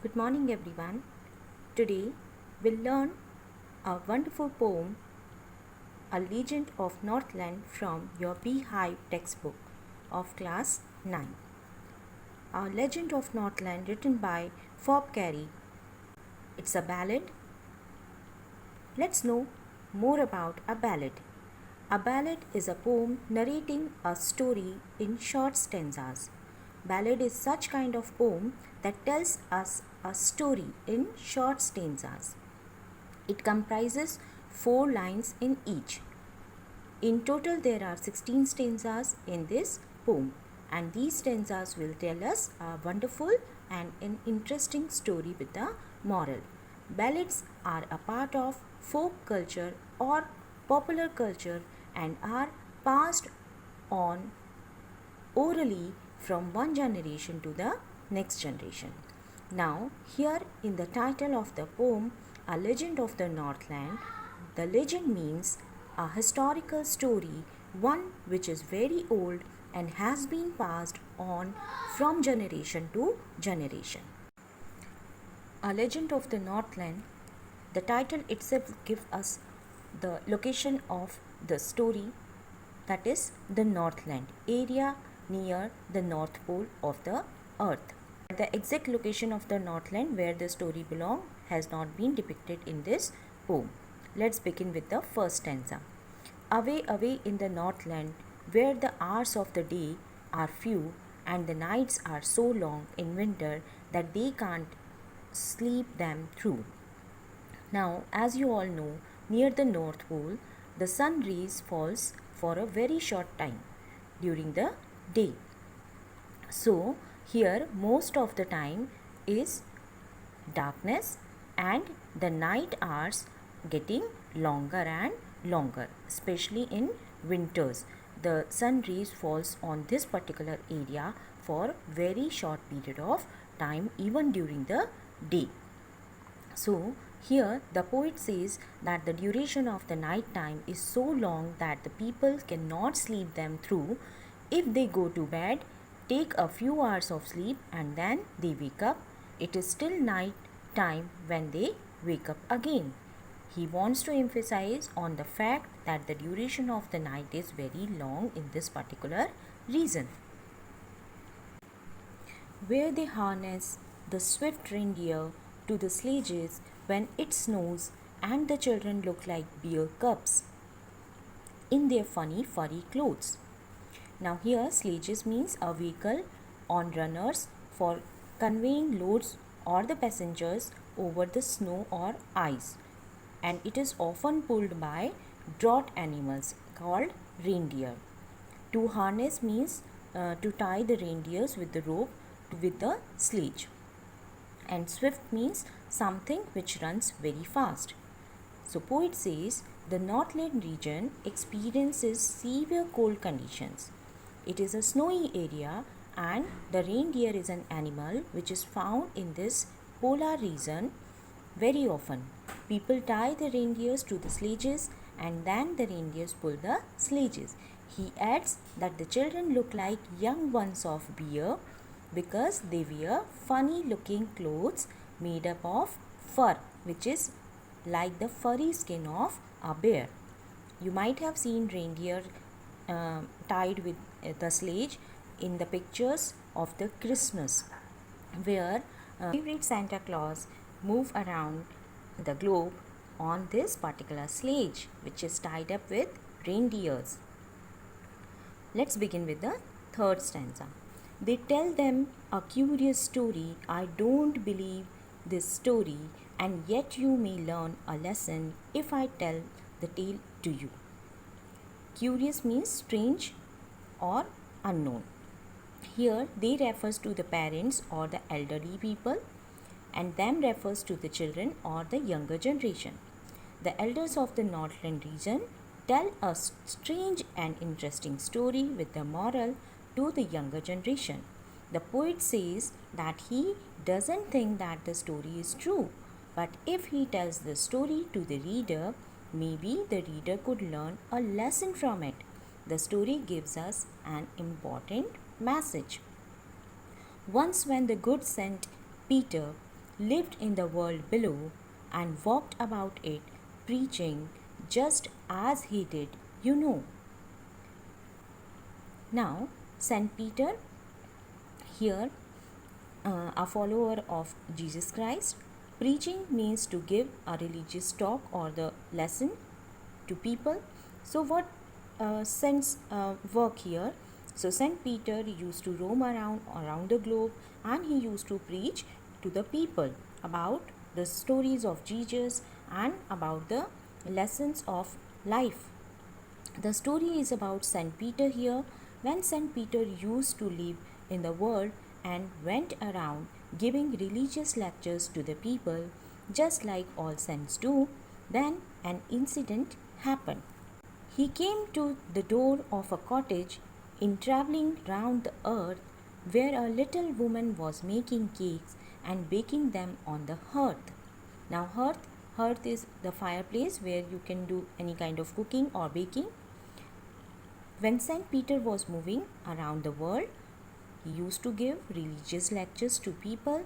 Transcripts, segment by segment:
Good morning, everyone. Today we'll learn a wonderful poem, A Legend of Northland, from your Beehive textbook of class 9. A Legend of Northland, written by Fob Carey. It's a ballad. Let's know more about a ballad. A ballad is a poem narrating a story in short stanzas. Ballad is such kind of poem that tells us a story in short stanzas. It comprises 4 lines in each. In total, there are 16 stanzas in this poem, and these stanzas will tell us a wonderful and an interesting story with a moral. Ballads are a part of folk culture or popular culture and are passed on orally from one generation to the next generation. Now, here in the title of the poem, A Legend of the Northland, the legend means a historical story, one which is very old and has been passed on from generation to generation. A Legend of the Northland, the title itself gives us the location of the story, that is the Northland area near the North Pole of the earth. The exact location of the Northland where the story belongs has not been depicted in this poem. Let's begin with the first stanza. Away, away in the Northland, where the hours of the day are few and the nights are so long in winter that they can't sleep them through. Now, as you all know, near the North Pole, the sun rays falls for a very short time during the day. So, here most of the time is darkness and the night hours getting longer and longer, especially in winters. The sun rays falls on this particular area for very short period of time even during the day. So, here the poet says that the duration of the night time is so long that the people cannot sleep them through. If they go to bed, take a few hours of sleep and then they wake up, it is still night time when they wake up again. He wants to emphasize on the fact that the duration of the night is very long in this particular reason. Where they harness the swift reindeer to the sledges when it snows and the children look like beer cubs in their funny furry clothes. Now here sledges means a vehicle on runners for conveying loads or the passengers over the snow or ice, and it is often pulled by draught animals called reindeer. To harness means to tie the reindeers with the rope with the sledge, and swift means something which runs very fast. So poet says the Northland region experiences severe cold conditions. It is a snowy area and the reindeer is an animal which is found in this polar region very often. People tie the reindeers to the sledges and then the reindeers pull the sledges. He adds that the children look like young ones of bear because they wear funny looking clothes made up of fur, which is like the furry skin of a bear. You might have seen reindeer tied with the sledge in the pictures of the Christmas, where favorite Santa Claus move around the globe on this particular sledge, which is tied up with reindeers. Let's begin with the third stanza. They tell them a curious story. I don't believe this story, and yet you may learn a lesson if I tell the tale to you. Curious means strange or unknown. Here they refers to the parents or the elderly people, and them refers to the children or the younger generation. The elders of the Northland region tell a strange and interesting story with the moral to the younger generation. The poet says that he doesn't think that the story is true, but if he tells the story to the reader, maybe the reader could learn a lesson from it. The story gives us an important message. Once, when the good Saint Peter lived in the world below and walked about it, preaching just as he did, you know. Now, Saint Peter, here a follower of Jesus Christ, preaching means to give a religious talk or the lesson to people. So, what Saint's work here? So, Saint Peter used to roam around the globe, and he used to preach to the people about the stories of Jesus and about the lessons of life. The story is about Saint Peter here. When Saint Peter used to live in the world and went around giving religious lectures to the people, just like all saints do, then an incident happened. He came to the door of a cottage in traveling round the earth, where a little woman was making cakes and baking them on the hearth. Now, hearth is the fireplace where you can do any kind of cooking or baking. When Saint Peter was moving around the world, he used to give religious lectures to people.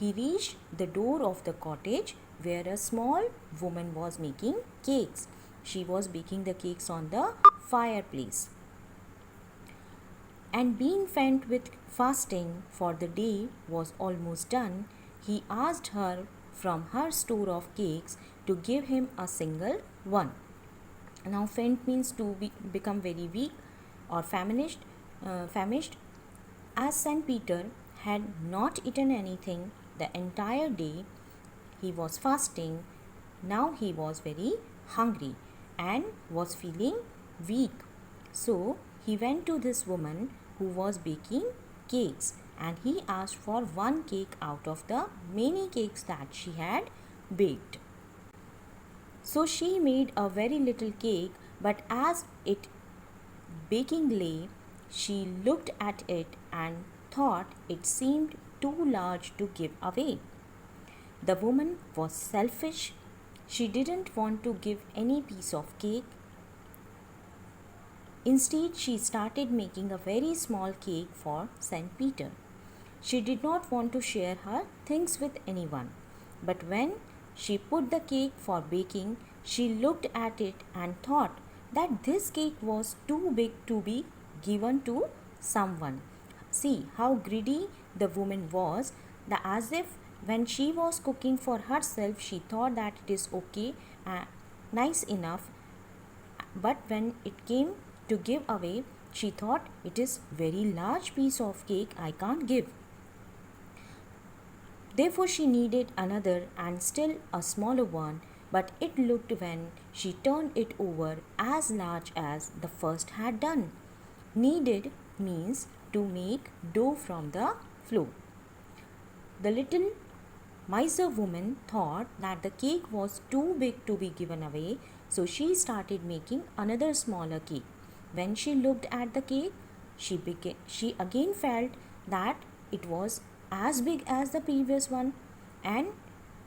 He reached the door of the cottage where a small woman was making cakes. She was baking the cakes on the fireplace. And being faint with fasting, for the day was almost done, he asked her from her store of cakes to give him a single one. Now, faint means to become very weak or famished. As Saint Peter had not eaten anything the entire day, he was fasting. Now he was very hungry and was feeling weak. So he went to this woman who was baking cakes, and he asked for one cake out of the many cakes that she had baked. So she made a very little cake, but as it baking lay, she looked at it and thought it seemed too large to give away. The woman was selfish. She didn't want to give any piece of cake. Instead, she started making a very small cake for Saint Peter. She did not want to share her things with anyone. But when she put the cake for baking, she looked at it and thought that this cake was too big to be given to someone. See how greedy the woman was, as if when she was cooking for herself, she thought that it is okay, nice enough. But when it came to give away, she thought it is very large piece of cake, I can't give. Therefore, she needed another and still a smaller one, but it looked when she turned it over as large as the first had done. Kneaded means to make dough from the flour. The little miser woman thought that the cake was too big to be given away, so she started making another smaller cake. When she looked at the cake, she again felt that it was as big as the previous one, and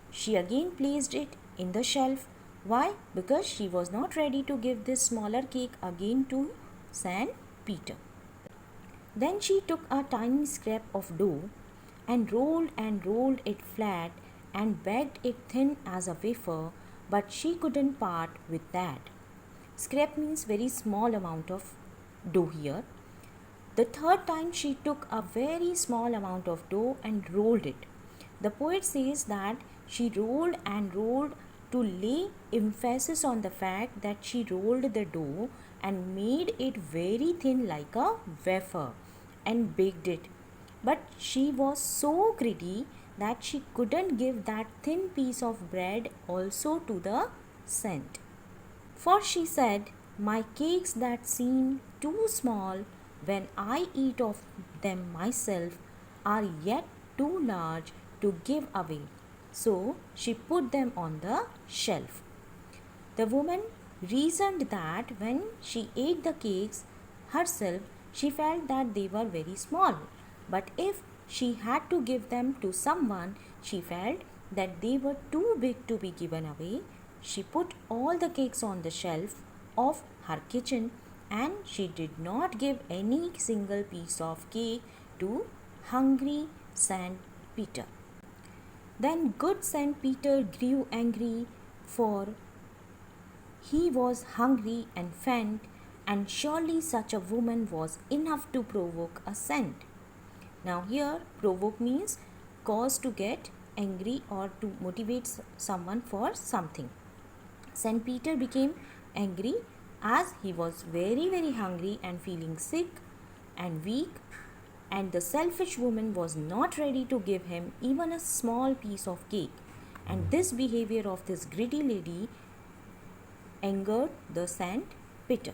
she again placed it in the shelf. Why? Because she was not ready to give this smaller cake again to Saint Peter. Then she took a tiny scrap of dough and rolled it flat and baked it thin as a wafer, but she couldn't part with that. Scrap means very small amount of dough here. The third time she took a very small amount of dough and rolled it. The poet says that she rolled and rolled to lay emphasis on the fact that she rolled the dough and made it very thin like a wafer and baked it. But she was so greedy that she couldn't give that thin piece of bread also to the saint. For she said, "My cakes that seem too small when I eat of them myself are yet too large to give away." So she put them on the shelf. The woman reasoned that when she ate the cakes herself, she felt that they were very small. But if she had to give them to someone, she felt that they were too big to be given away. She put all the cakes on the shelf of her kitchen, and she did not give any single piece of cake to hungry Saint Peter. Then good Saint Peter grew angry, for he was hungry and faint, and surely such a woman was enough to provoke a saint. Now, here provoke means cause to get angry or to motivate someone for something. Saint Peter became angry as he was very hungry and feeling sick and weak, and the selfish woman was not ready to give him even a small piece of cake. And this behavior of this greedy lady angered the Saint Peter.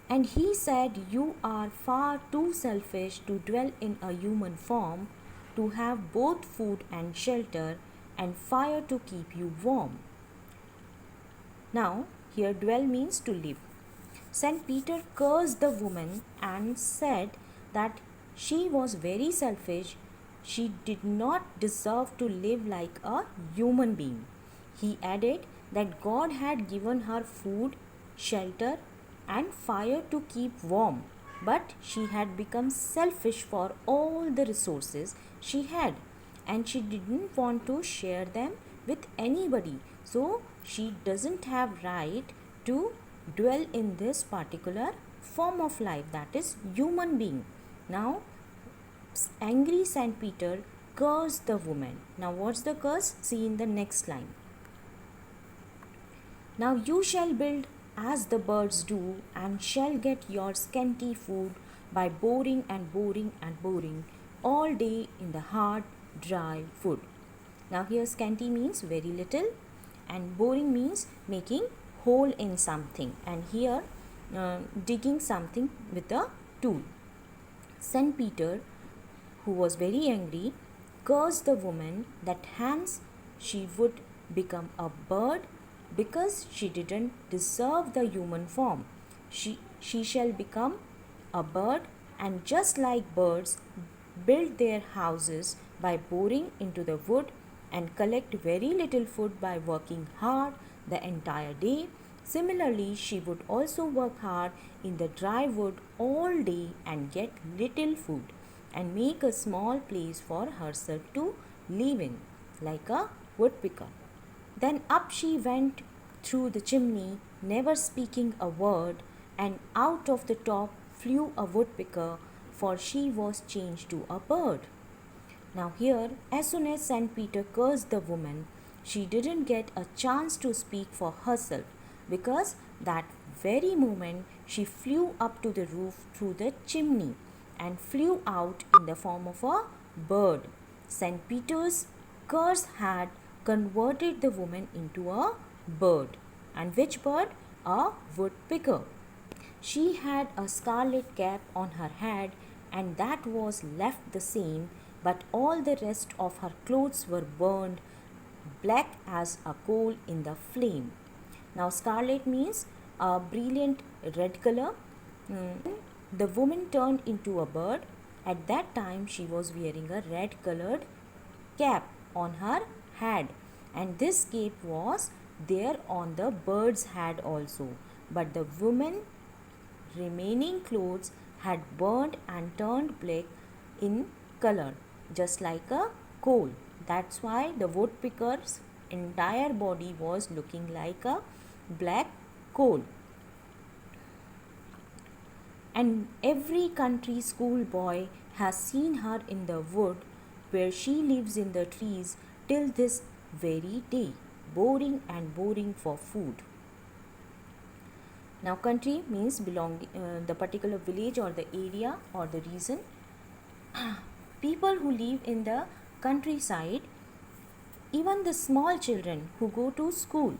And he said, "You are far too selfish to dwell in a human form, to have both food and shelter and fire to keep you warm." Now, here dwell means to live. Saint Peter cursed the woman and said that she was very selfish. She did not deserve to live like a human being. He added that God had given her food, shelter, and fire to keep warm, but she had become selfish for all the resources she had, and she didn't want to share them with anybody. So she doesn't have right to dwell in this particular form of life, that is human being. Now angry Saint Peter cursed the woman. Now what's the curse? See in the next line. "Now you shall build as the birds do, and shall get your scanty food by boring and boring and boring all day in the hard, dry wood." Now here scanty means very little, and boring means making hole in something, and here digging something with a tool. Saint Peter, who was very angry, cursed the woman that hence she would become a bird, because she didn't deserve the human form. She shall become a bird, and just like birds build their houses by boring into the wood and collect very little food by working hard the entire day, similarly she would also work hard in the dry wood all day and get little food, and make a small place for herself to live in, like a woodpecker. Then up she went through the chimney, never speaking a word, and out of the top flew a woodpecker, for she was changed to a bird. Now here, as soon as Saint Peter cursed the woman, she didn't get a chance to speak for herself, because that very moment she flew up to the roof through the chimney and flew out in the form of a bird. Saint Peter's curse had converted the woman into a bird. And which bird? A woodpecker. She had a scarlet cap on her head, and that was left the same, but all the rest of her clothes were burned black as a coal in the flame. Now scarlet means a brilliant red color. The woman turned into a bird. At that time she was wearing a red colored cap on her head, and this cape was there on the bird's head also, but the woman remaining clothes had burned and turned black in color, just like a coal. That's why the woodpecker's entire body was looking like a black coal. And every country schoolboy has seen her in the wood where she lives in the trees till this very day, boring and boring for food. Now country means the particular village or the area or the region. People who live in the countryside, even the small children who go to school,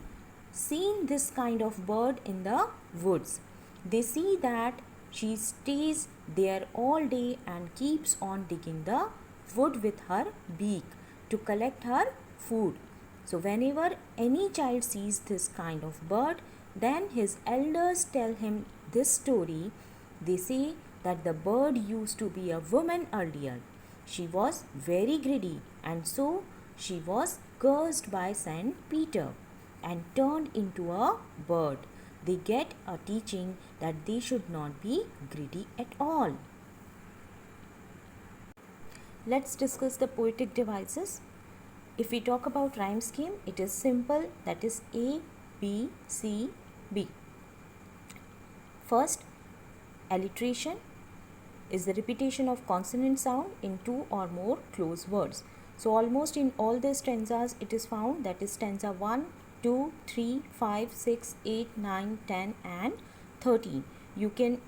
seen this kind of bird in the woods. They see that she stays there all day and keeps on digging the wood with her beak to collect her food. So whenever any child sees this kind of bird, then his elders tell him this story. They say that the bird used to be a woman earlier. She was very greedy, and so she was cursed by Saint Peter and turned into a bird. They get a teaching that they should not be greedy at all. let's discuss the poetic devices. If we talk about rhyme scheme, it is simple, that is A, B, C, B. First, alliteration is the repetition of consonant sound in two or more close words. So almost in all the stanzas it is found, that is stanza 1, 2, 3, 5, 6, 8, 9, 10 and 13. You can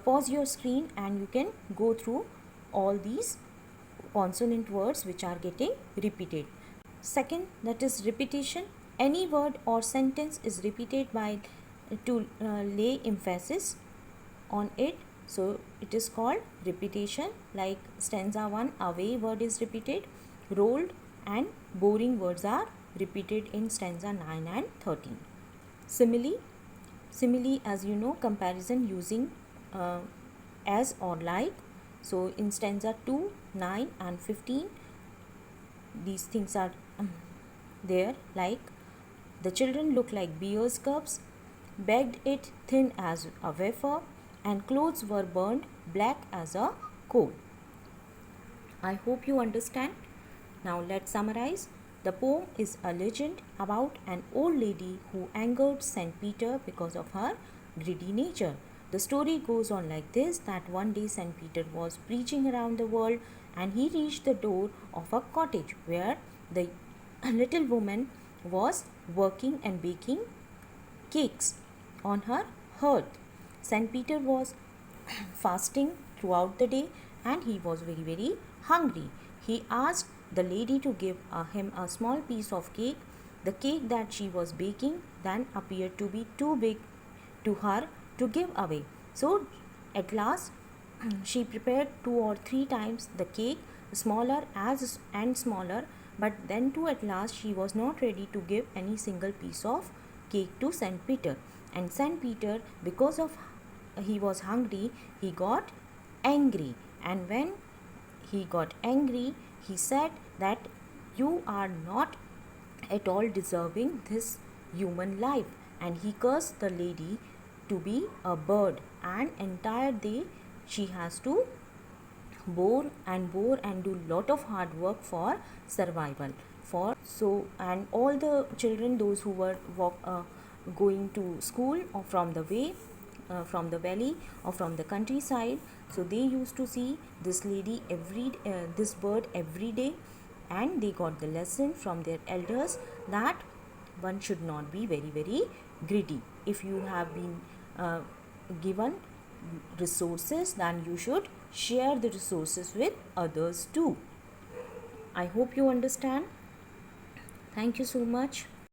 pause your screen and you can go through all these consonant words which are getting repeated. Second, that is repetition. Any word or sentence is repeated by to lay emphasis on it, so it is called repetition. Like stanza 1, away word is repeated, rolled and boring words are repeated in stanza 9 and 13. Simile, as you know, comparison using as or like. So in stanza 2, 9 and 15, these things are there, like the children look like beer's cups, baked it thin as a wafer, and clothes were burned black as a coal. I hope you understand. Now let's summarize. The poem is a legend about an old lady who angered St. Peter because of her greedy nature. The story goes on like this, that one day St. Peter was preaching around the world and he reached the door of a cottage where the little woman was working and baking cakes on her hearth. St. Peter was fasting throughout the day and he was very hungry. He asked the lady to give him a small piece of cake. The cake that she was baking then appeared to be too big to her to give away. So at last she prepared 2 or 3 times the cake, smaller and smaller, but then too at last she was not ready to give any single piece of cake to St. Peter. And St. Peter, because of he was hungry, he got angry. And when he got angry, he said that you are not at all deserving this human life. And he cursed the lady to be a bird, and entire day she has to bore and do lot of hard work for survival. And all the children, those who were going to school or from the valley or from the countryside, so they used to see this lady this bird every day, and they got the lesson from their elders that one should not be very greedy. If you have been given resources, then you should share the resources with others too. I hope you understand. Thank you so much.